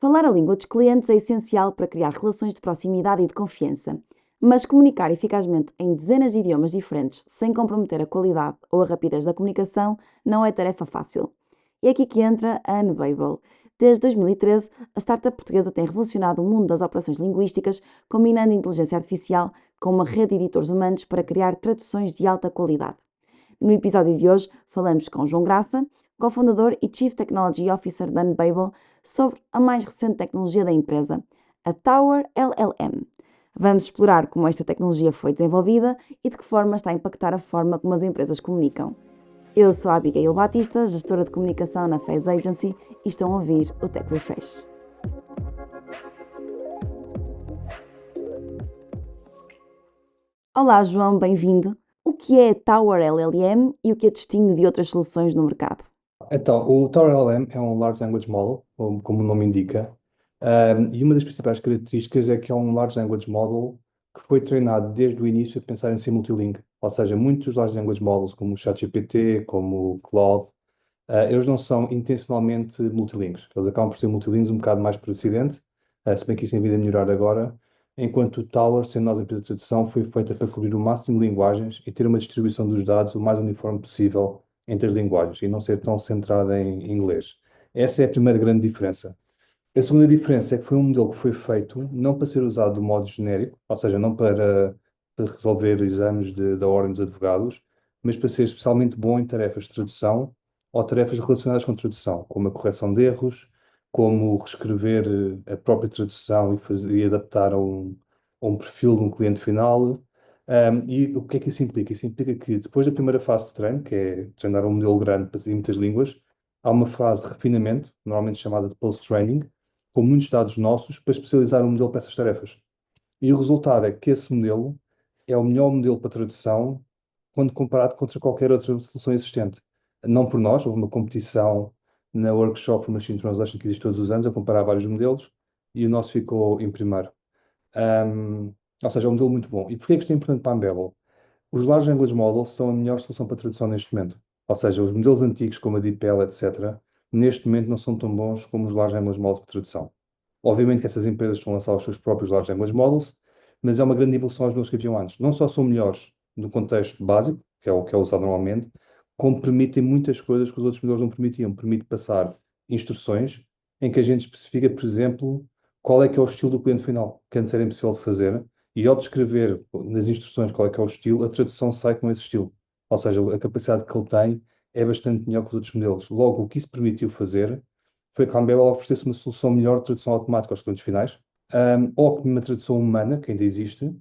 Falar a língua dos clientes é essencial para criar relações de proximidade e de confiança, mas comunicar eficazmente em dezenas de idiomas diferentes sem comprometer a qualidade ou a rapidez da comunicação não é tarefa fácil. É aqui que entra a Unbabel. Desde 2013, a startup portuguesa tem revolucionado o mundo das operações linguísticas, combinando inteligência artificial com uma rede de editores humanos para criar traduções de alta qualidade. No episódio de hoje, falamos com João Graça, cofundador e Chief Technology Officer da Unbabel, sobre a mais recente tecnologia da empresa, a Tower LLM. Vamos explorar como esta tecnologia foi desenvolvida e de que forma está a impactar a forma como as empresas comunicam. Eu sou a Abigail Batista, gestora de comunicação na Phase Agency, e estão a ouvir o Tech Refresh. Olá João, bem-vindo. O que é a Tower LLM e o que a distingue de outras soluções no mercado? Então, o Tower LLM é um Large Language Model, como o nome indica, e uma das principais características é que é um Large Language Model que foi treinado desde o início a pensar em ser multilingue. Ou seja, muitos dos Large Language Models, como o ChatGPT, como o Claude, eles não são intencionalmente multilingues. Eles acabam por ser multilingues um bocado mais por acidente, se bem que isso tem vindo a melhorar agora, enquanto o Tower, sendo nós a empresa de tradução, foi feita para cobrir o máximo de linguagens e ter uma distribuição dos dados o mais uniforme possível entre as linguagens e não ser tão centrada em inglês. Essa é a primeira grande diferença. A segunda diferença é que foi um modelo que foi feito não para ser usado de modo genérico, ou seja, não para resolver exames da ordem dos advogados, mas para ser especialmente bom em tarefas de tradução ou tarefas relacionadas com tradução, como a correção de erros, como reescrever a própria tradução e adaptar a um perfil de um cliente final. E o que é que isso implica? Isso implica que depois da primeira fase de treino, que é treinar um modelo grande para muitas línguas, há uma fase de refinamento, normalmente chamada de post-training, com muitos dados nossos para especializar o modelo para essas tarefas. E o resultado é que esse modelo é o melhor modelo para tradução quando comparado contra qualquer outra solução existente. Não por nós, houve uma competição na Workshop for Machine Translation que existe todos os anos, a comparar vários modelos, e o nosso ficou em primeiro. Um, ou seja, é um modelo muito bom. E porquê é que isto é importante para a Ambable? Os Large Language Models são a melhor solução para tradução neste momento. Ou seja, os modelos antigos, como a DeepL, etc., neste momento não são tão bons como os Large Language Models para tradução. Obviamente que essas empresas estão a lançar os seus próprios Large Language Models, mas é uma grande evolução aos modelos que haviam antes. Não só são melhores no contexto básico, que é o que é usado normalmente, como permitem muitas coisas que os outros modelos não permitiam. Permite passar instruções em que a gente especifica, por exemplo, qual é que é o estilo do cliente final, que antes era impossível de fazer, e ao descrever nas instruções qual é que é o estilo, a tradução sai com esse estilo. Ou seja, a capacidade que ele tem é bastante melhor que os outros modelos. Logo, o que isso permitiu fazer foi que a Campbell oferecesse uma solução melhor de tradução automática aos clientes finais, ou que uma tradução humana, que ainda existe,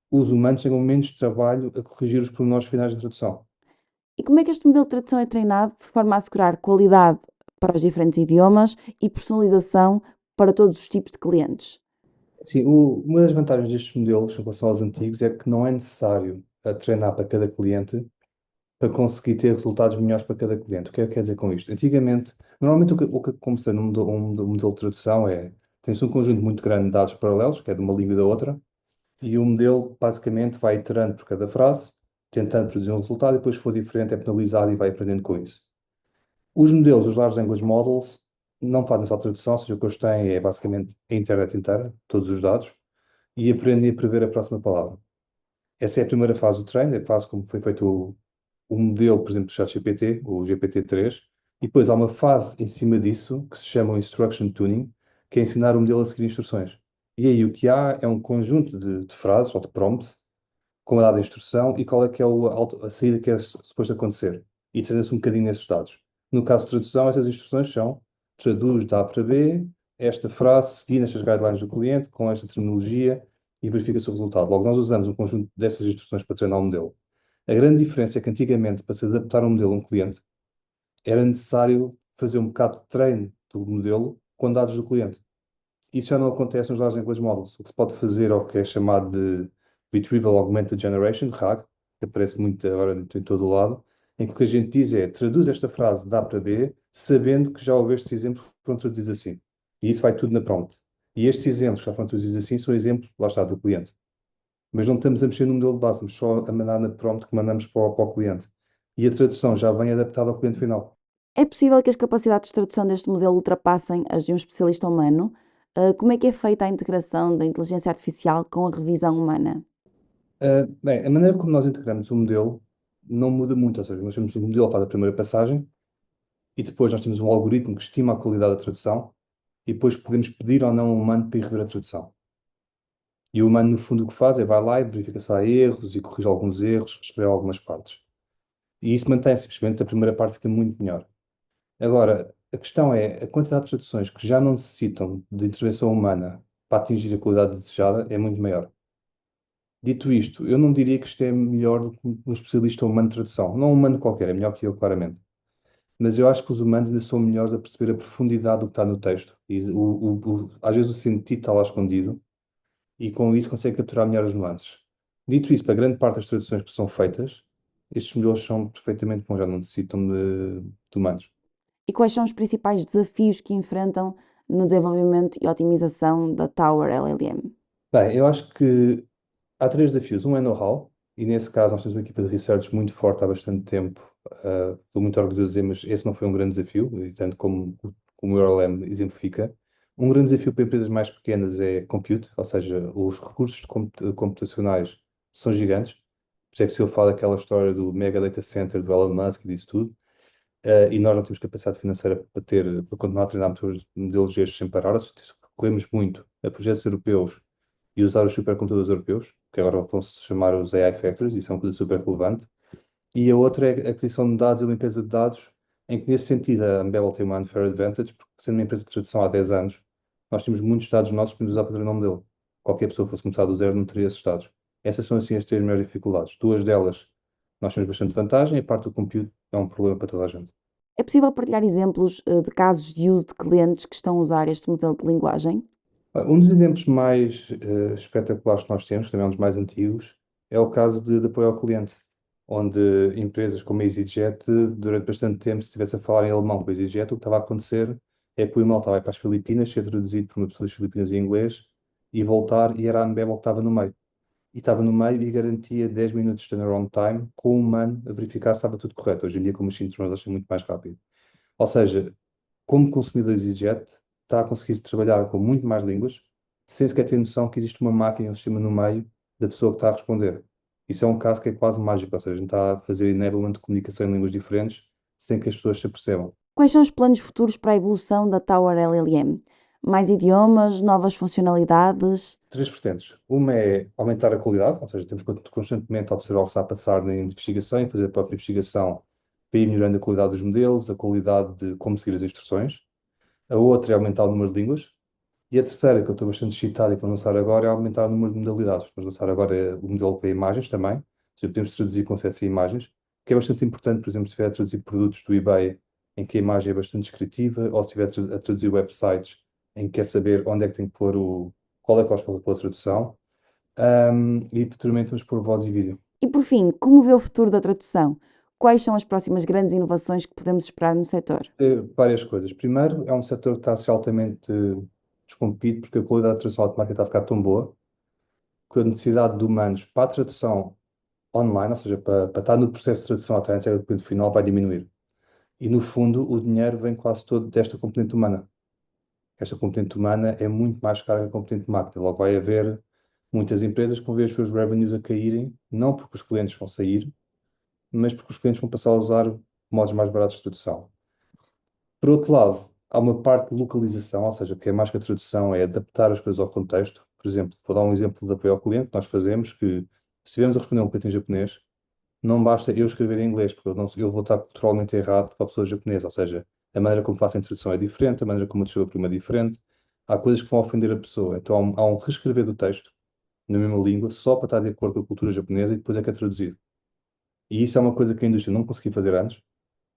os humanos tenham menos trabalho a corrigir os pormenores finais da tradução. E como é que este modelo de tradução é treinado de forma a assegurar qualidade para os diferentes idiomas e personalização para todos os tipos de clientes? Sim, uma das vantagens destes modelos em relação aos antigos é que não é necessário treinar para cada cliente para conseguir ter resultados melhores para cada cliente. O que é que quer dizer com isto? Antigamente, normalmente o que acontece num modelo de tradução é, tem-se um conjunto muito grande de dados paralelos, que é de uma língua e da outra, e o modelo basicamente vai iterando por cada frase, tentando produzir um resultado, e depois se for diferente é penalizado e vai aprendendo com isso. Os modelos, os Large Language Models, não fazem só tradução, ou seja, o que eles têm é basicamente a internet inteira, todos os dados, e aprendem a prever a próxima palavra. Essa é a primeira fase do treino, é a fase como foi feito o modelo, por exemplo, do ChatGPT, o GPT-3, e depois há uma fase em cima disso que se chama o Instruction Tuning, que é ensinar o modelo a seguir instruções. E aí o que há é um conjunto de frases ou de prompts com a dada instrução e qual é que é a saída que é suposto acontecer. E treina-se um bocadinho nesses dados. No caso de tradução, essas instruções são traduz de A para B esta frase seguindo estas guidelines do cliente, com esta terminologia e verifica-se o resultado. Logo, nós usamos um conjunto dessas instruções para treinar o modelo. A grande diferença é que antigamente, para se adaptar um modelo a um cliente, era necessário fazer um bocado de treino do modelo com dados do cliente. Isso já não acontece nos Large Language Models. O que se pode fazer é o que é chamado de Retrieval Augmented Generation, RAG, que aparece muito agora em todo o lado, em que o que a gente diz é traduz esta frase de A para B, sabendo que já houve estes exemplos que foram traduzidos assim. E isso vai tudo na prompt. E estes exemplos que já foram traduzidos assim são exemplos, lá está, do cliente. Mas não estamos a mexer no modelo de base, estamos só a mandar na prompt que mandamos para o cliente. E a tradução já vem adaptada ao cliente final. É possível que as capacidades de tradução deste modelo ultrapassem as de um especialista humano? Como é que é feita a integração da inteligência artificial com a revisão humana? Bem, a maneira como nós integramos o modelo não muda muito, ou seja, nós temos o modelo que faz a primeira passagem e depois nós temos um algoritmo que estima a qualidade da tradução e depois podemos pedir ou não ao humano para ir rever a tradução. E o humano, no fundo, o que faz é vai lá e verifica se há erros e corrige alguns erros, reescreve algumas partes. E isso mantém-se, simplesmente a primeira parte fica muito melhor. Agora, a questão é, a quantidade de traduções que já não necessitam de intervenção humana para atingir a qualidade desejada é muito maior. Dito isto, eu não diria que isto é melhor do que um especialista humano de tradução. Não um humano qualquer, é melhor que eu, claramente. Mas eu acho que os humanos ainda são melhores a perceber a profundidade do que está no texto. E às vezes o sentido está lá escondido e com isso consegue capturar melhor as nuances. Dito isso, para grande parte das traduções que são feitas, estes modelos são perfeitamente bons, já não necessitam de humanos. E quais são os principais desafios que enfrentam no desenvolvimento e otimização da Tower LLM? Bem, eu acho que há três desafios. Um é know-how, e nesse caso nós temos uma equipa de research muito forte há bastante tempo. Estou muito orgulhoso de dizer, mas esse não foi um grande desafio, e tanto como o URLM exemplifica. Um grande desafio para empresas mais pequenas é compute, ou seja, os recursos computacionais são gigantes. Por isso é que se eu falo daquela história do mega data center do Elon Musk e disso tudo, e nós não temos capacidade financeira para continuar a treinar modelos gestos sem parar, ou seja, recorremos muito a projetos europeus e usar os supercomputadores europeus, que agora vão-se chamar os AI Factories, isso é uma coisa super relevante. E a outra é a aquisição de dados e limpeza de dados, em que nesse sentido a Ambel tem uma unfair advantage, porque sendo uma empresa de tradução há 10 anos, nós temos muitos dados nossos para usar para treinar o modelo. Qualquer pessoa que fosse começar do zero não teria esses dados. Essas são assim as três maiores dificuldades. Duas delas nós temos bastante vantagem, e a parte do compute é um problema para toda a gente. É possível partilhar exemplos de casos de uso de clientes que estão a usar este modelo de linguagem? Um dos exemplos mais espetaculares que nós temos, que também é um dos mais antigos, é o caso de apoio ao cliente, onde empresas como a EasyJet, durante bastante tempo, se estivesse a falar em alemão com a EasyJet, o que estava a acontecer é que o e-mail estava a ir para as Filipinas, ser traduzido por uma pessoa das Filipinas em inglês, e voltar, e era a Anbebel que estava no meio. E estava no meio e garantia 10 minutos de turnaround time com um humano a verificar se estava tudo correto. Hoje em dia, com o machine translation, é muito mais rápido. Ou seja, como consumidor de EasyJet, está a conseguir trabalhar com muito mais línguas, sem sequer ter noção que existe uma máquina, um sistema no meio da pessoa que está a responder. Isso é um caso que é quase mágico, ou seja, a gente está a fazer enablement de comunicação em línguas diferentes sem que as pessoas se apercebam. Quais são os planos futuros para a evolução da Tower LLM? Mais idiomas, novas funcionalidades? Três vertentes. Uma é aumentar a qualidade, ou seja, temos constantemente a observar o que está a passar na investigação e fazer a própria investigação para ir melhorando a qualidade dos modelos, a qualidade de como seguir as instruções. A outra é aumentar o número de línguas. E a terceira, que eu estou bastante excitado e que vou lançar agora, é aumentar o número de modalidades. Vamos lançar agora o modelo para imagens também. Ou seja, podemos traduzir com acesso a imagens, que é bastante importante, por exemplo, se estiver a traduzir produtos do eBay em que a imagem é bastante descritiva, ou se estiver a traduzir websites em que quer saber onde é que tem que pôr qual é que para pôr a tradução. E futuramente vamos pôr voz e vídeo. E por fim, como vê o futuro da tradução? Quais são as próximas grandes inovações que podemos esperar no setor? Várias coisas. Primeiro, é um setor que está a ser altamente descompetido porque a qualidade da tradução automática está a ficar tão boa que a necessidade de humanos para a tradução online, ou seja, para estar no processo de tradução até a entrega do cliente final, vai diminuir. E, no fundo, o dinheiro vem quase todo desta componente humana. Esta componente humana é muito mais cara que a componente de máquina. Logo, vai haver muitas empresas que vão ver os seus revenues a caírem, não porque os clientes vão sair, mas porque os clientes vão passar a usar modos mais baratos de tradução. Por outro lado, há uma parte de localização, ou seja, que é mais que a tradução, é adaptar as coisas ao contexto. Por exemplo, vou dar um exemplo de apoio ao cliente que nós fazemos, que se estivermos a responder a um cliente em japonês, não basta eu escrever em inglês, porque eu vou estar culturalmente errado para a pessoa japonesa. Ou seja, a maneira como faço a introdução é diferente, a maneira como eu descrevo a prima é diferente. Há coisas que vão ofender a pessoa. Então há um reescrever do texto na mesma língua, só para estar de acordo com a cultura japonesa e depois é que é traduzido. E isso é uma coisa que a indústria não conseguia fazer antes,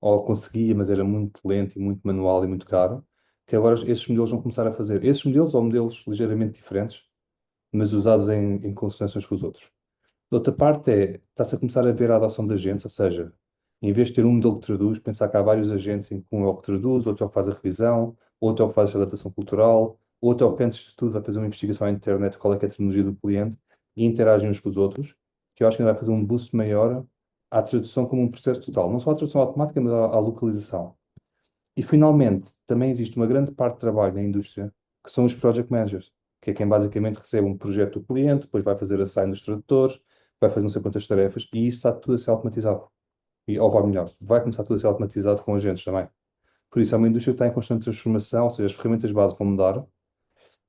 ou conseguia, mas era muito lento e muito manual e muito caro, que agora esses modelos vão começar a fazer. Esses modelos ou modelos ligeiramente diferentes, mas usados em consonância uns com os outros. De outra parte está-se a começar a ver a adoção de agentes, ou seja, em vez de ter um modelo que traduz, pensar que há vários agentes em que um é o que traduz, outro é o que faz a revisão, outro é o que faz a adaptação cultural, outro é o que antes de tudo vai fazer uma investigação à internet, qual é que é a terminologia do cliente, e interagem uns com os outros, que eu acho que ainda vai fazer um boost maior à tradução como um processo total, não só à tradução automática, mas à localização. E finalmente, também existe uma grande parte de trabalho na indústria que são os Project Managers, que é quem basicamente recebe um projeto do cliente, depois vai fazer a assign dos tradutores, vai fazer não sei quantas tarefas, e isso está tudo a ser automatizado. Ou vai melhor, vai começar tudo a ser automatizado com agentes também. Por isso, é uma indústria que está em constante transformação, ou seja, as ferramentas base vão mudar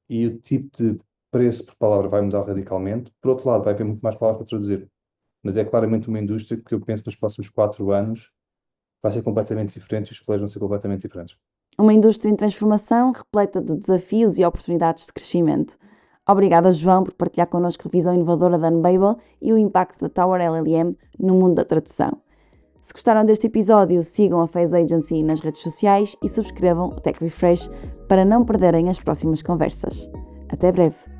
e o tipo de preço por palavra vai mudar radicalmente. Por outro lado, vai haver muito mais palavras para traduzir. Mas é claramente uma indústria que eu penso nos próximos 4 anos vai ser completamente diferente e os players vão ser completamente diferentes. Uma indústria em transformação repleta de desafios e oportunidades de crescimento. Obrigada, João, por partilhar connosco a visão inovadora da Unbabel e o impacto da Tower LLM no mundo da tradução. Se gostaram deste episódio, sigam a Phase Agency nas redes sociais e subscrevam o Tech Refresh para não perderem as próximas conversas. Até breve!